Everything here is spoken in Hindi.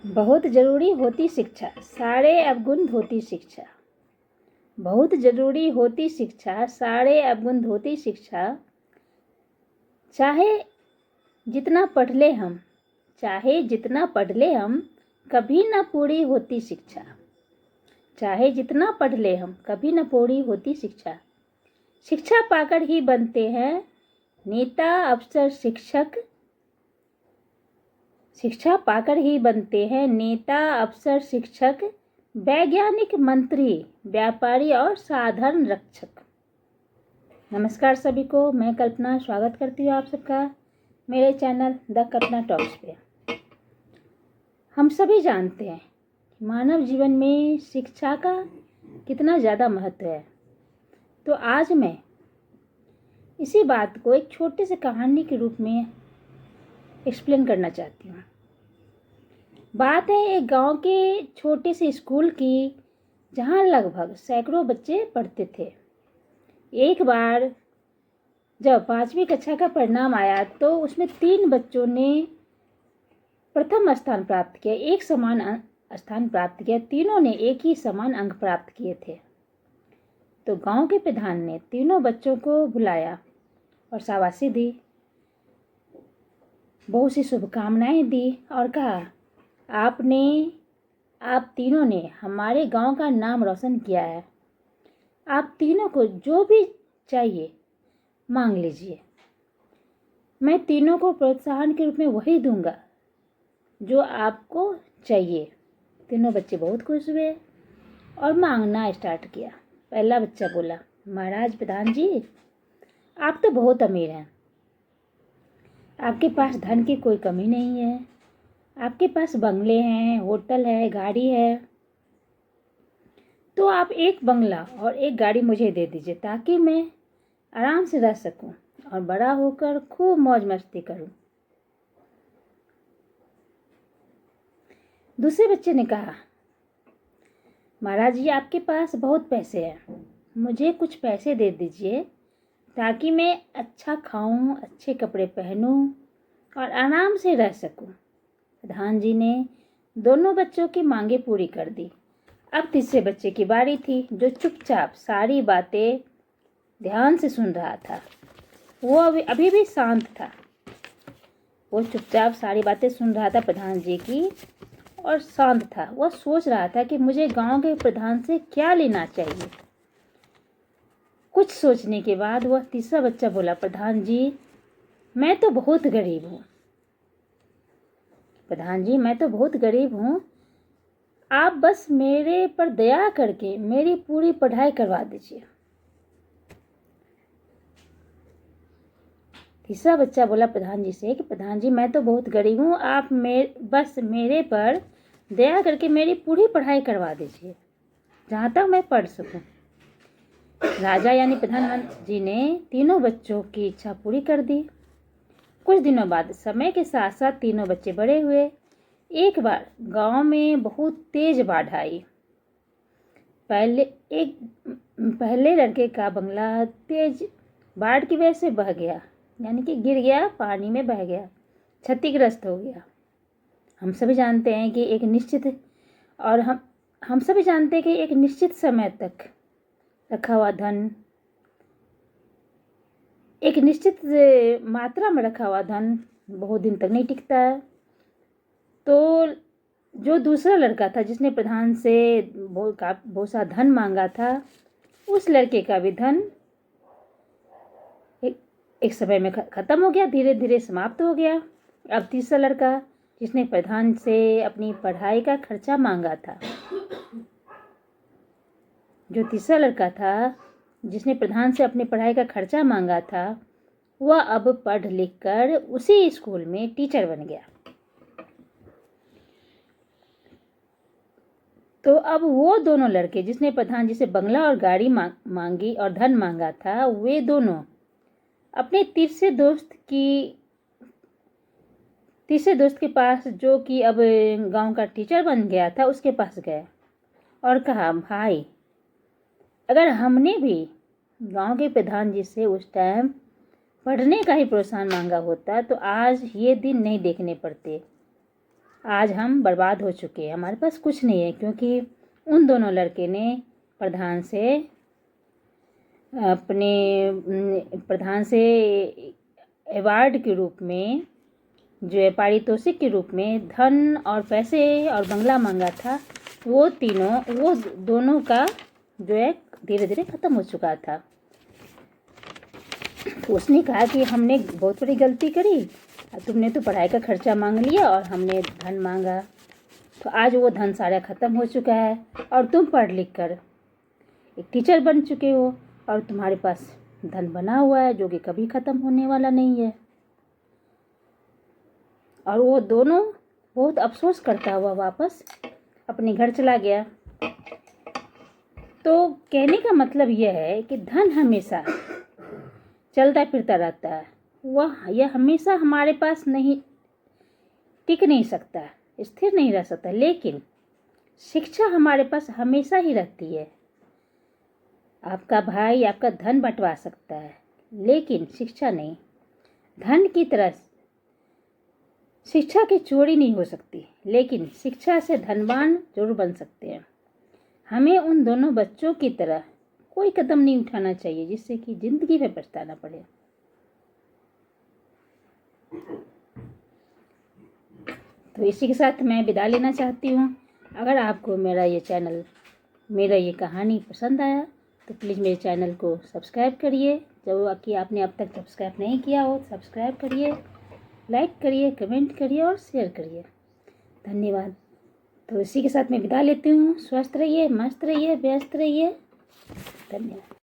बहुत जरूरी होती शिक्षा, सारे अवगुण होती शिक्षा। बहुत जरूरी होती शिक्षा, सारे अवगुण होती शिक्षा। चाहे जितना पढ़ ले हम, चाहे जितना पढ़ ले हम, कभी न पूरी होती शिक्षा। चाहे जितना पढ़ ले हम, कभी न पूरी होती शिक्षा। शिक्षा पाकर ही बनते हैं नेता, अफसर, शिक्षक। शिक्षा पाकर ही बनते हैं नेता, अफसर, शिक्षक, वैज्ञानिक, मंत्री, व्यापारी और साधारण रक्षक। नमस्कार सभी को, मैं कल्पना स्वागत करती हूँ आप सबका मेरे चैनल द कल्पना टॉक्स पे। हम सभी जानते हैं कि मानव जीवन में शिक्षा का कितना ज़्यादा महत्व है। तो आज मैं इसी बात को एक छोटे से कहानी के रूप में एक्सप्लेन करना चाहती हूँ। बात है एक गांव के छोटे से स्कूल की, जहां लगभग सैकड़ों बच्चे पढ़ते थे। एक बार जब 5वीं कक्षा का परिणाम आया तो उसमें 3 बच्चों ने प्रथम स्थान प्राप्त किया, एक समान स्थान प्राप्त किया। तीनों ने एक ही समान अंक प्राप्त किए थे। तो गांव के प्रधान ने तीनों बच्चों को बुलाया और शाबाशी दी, बहुत सी शुभकामनाएं दी और कहा, आप तीनों ने हमारे गांव का नाम रोशन किया है। आप तीनों को जो भी चाहिए मांग लीजिए। मैं तीनों को प्रोत्साहन के रूप में वही दूंगा जो आपको चाहिए। तीनों बच्चे बहुत खुश हुए और मांगना स्टार्ट किया। पहला बच्चा बोला, महाराज प्रधान जी, आप तो बहुत अमीर हैं। आपके पास धन की कोई कमी नहीं है। आपके पास बंगले हैं, होटल है, गाड़ी है। तो आप एक बंगला और एक गाड़ी मुझे दे दीजिए ताकि मैं आराम से रह सकूं और बड़ा होकर खूब मौज मस्ती करूं। दूसरे बच्चे ने कहा, महाराज जी, आपके पास बहुत पैसे हैं, मुझे कुछ पैसे दे दीजिए ताकि मैं अच्छा खाऊं, अच्छे कपड़े पहनूं और आराम से रह सकूं। प्रधान जी ने दोनों बच्चों की मांगे पूरी कर दी। अब तीसरे बच्चे की बारी थी, जो चुपचाप सारी बातें ध्यान से सुन रहा था। वो अभी भी शांत था। वो चुपचाप सारी बातें सुन रहा था प्रधान जी की और शांत था। वह सोच रहा था कि मुझे गांव के प्रधान से क्या लेना चाहिए। कुछ सोचने के बाद वह तीसरा बच्चा बोला, प्रधान जी, मैं तो बहुत गरीब हूँ। प्रधान जी, मैं तो बहुत गरीब हूँ। आप बस मेरे पर दया करके मेरी पूरी पढ़ाई करवा दीजिए। तीसरा बच्चा बोला प्रधान जी से कि प्रधान जी, मैं तो बहुत गरीब हूँ, आप बस मेरे पर दया करके मेरी पूरी पढ़ाई करवा दीजिए, जहाँ तक मैं पढ़ सकूँ। राजा यानी प्रधानमंत्री जी ने तीनों बच्चों की इच्छा पूरी कर दी। कुछ दिनों बाद समय के साथ साथ तीनों बच्चे बड़े हुए। एक बार गांव में बहुत तेज बाढ़ आई। पहले लड़के का बंगला तेज बाढ़ की वजह से बह गया, यानी कि गिर गया, पानी में बह गया, क्षतिग्रस्त हो गया। हम सभी जानते हैं कि हम सभी जानते हैं कि एक निश्चित समय तक रखा हुआ धन, एक निश्चित मात्रा में रखा हुआ धन बहुत दिन तक नहीं टिकता है। तो जो दूसरा लड़का था, जिसने प्रधान से बहुत सा धन मांगा था, उस लड़के का भी धन एक समय में खत्म हो गया, धीरे धीरे समाप्त हो गया। अब तीसरा लड़का, जिसने प्रधान से अपनी पढ़ाई का खर्चा मांगा था, जो तीसरा लड़का था जिसने प्रधान से अपनी पढ़ाई का खर्चा मांगा था, वह अब पढ़ लिख कर उसी स्कूल में टीचर बन गया। तो अब वो दोनों लड़के, जिसने प्रधान जी से बंगला और गाड़ी मांगी और धन मांगा था, वे दोनों अपने तीसरे दोस्त के पास, जो कि अब गांव का टीचर बन गया था, उसके पास गए और कहा, भाई, अगर हमने भी गांव के प्रधान जी से उस टाइम पढ़ने का ही प्रोत्साहन मांगा होता तो आज ये दिन नहीं देखने पड़ते। आज हम बर्बाद हो चुके हैं, हमारे पास कुछ नहीं है, क्योंकि उन दोनों लड़के ने प्रधान से अवार्ड के रूप में, जो है पारितोषिक के रूप में धन और पैसे और बंगला मांगा था। वो दोनों का जो है धीरे धीरे ख़त्म हो चुका था। तो उसने कहा कि हमने बहुत बड़ी गलती करी, तुमने तो पढ़ाई का खर्चा मांग लिया और हमने धन मांगा, तो आज वो धन सारा ख़त्म हो चुका है और तुम पढ़ लिख कर एक टीचर बन चुके हो और तुम्हारे पास धन बना हुआ है जो कि कभी ख़त्म होने वाला नहीं है। और वो दोनों बहुत अफसोस करता हुआ वापस अपने घर चला गया। तो कहने का मतलब यह है कि धन हमेशा चलता फिरता रहता है, यह हमेशा हमारे पास नहीं टिक नहीं सकता, स्थिर नहीं रह सकता, लेकिन शिक्षा हमारे पास हमेशा ही रहती है। आपका भाई आपका धन बंटवा सकता है, लेकिन शिक्षा नहीं। धन की तरह शिक्षा की चोरी नहीं हो सकती, लेकिन शिक्षा से धनवान जरूर बन सकते हैं। हमें उन दोनों बच्चों की तरह कोई कदम नहीं उठाना चाहिए जिससे कि जिंदगी में पछताना पड़े। तो इसी के साथ मैं विदा लेना चाहती हूँ। अगर आपको मेरा ये कहानी पसंद आया तो प्लीज़ मेरे चैनल को सब्सक्राइब करिए। जब कि आपने अब तक सब्सक्राइब नहीं किया हो, सब्सक्राइब करिए, लाइक करिए, कमेंट करिए और शेयर करिए। धन्यवाद। तो इसी के साथ मैं विदा लेती हूँ। स्वस्थ रहिए, मस्त रहिए, व्यस्त रहिए। धन्यवाद।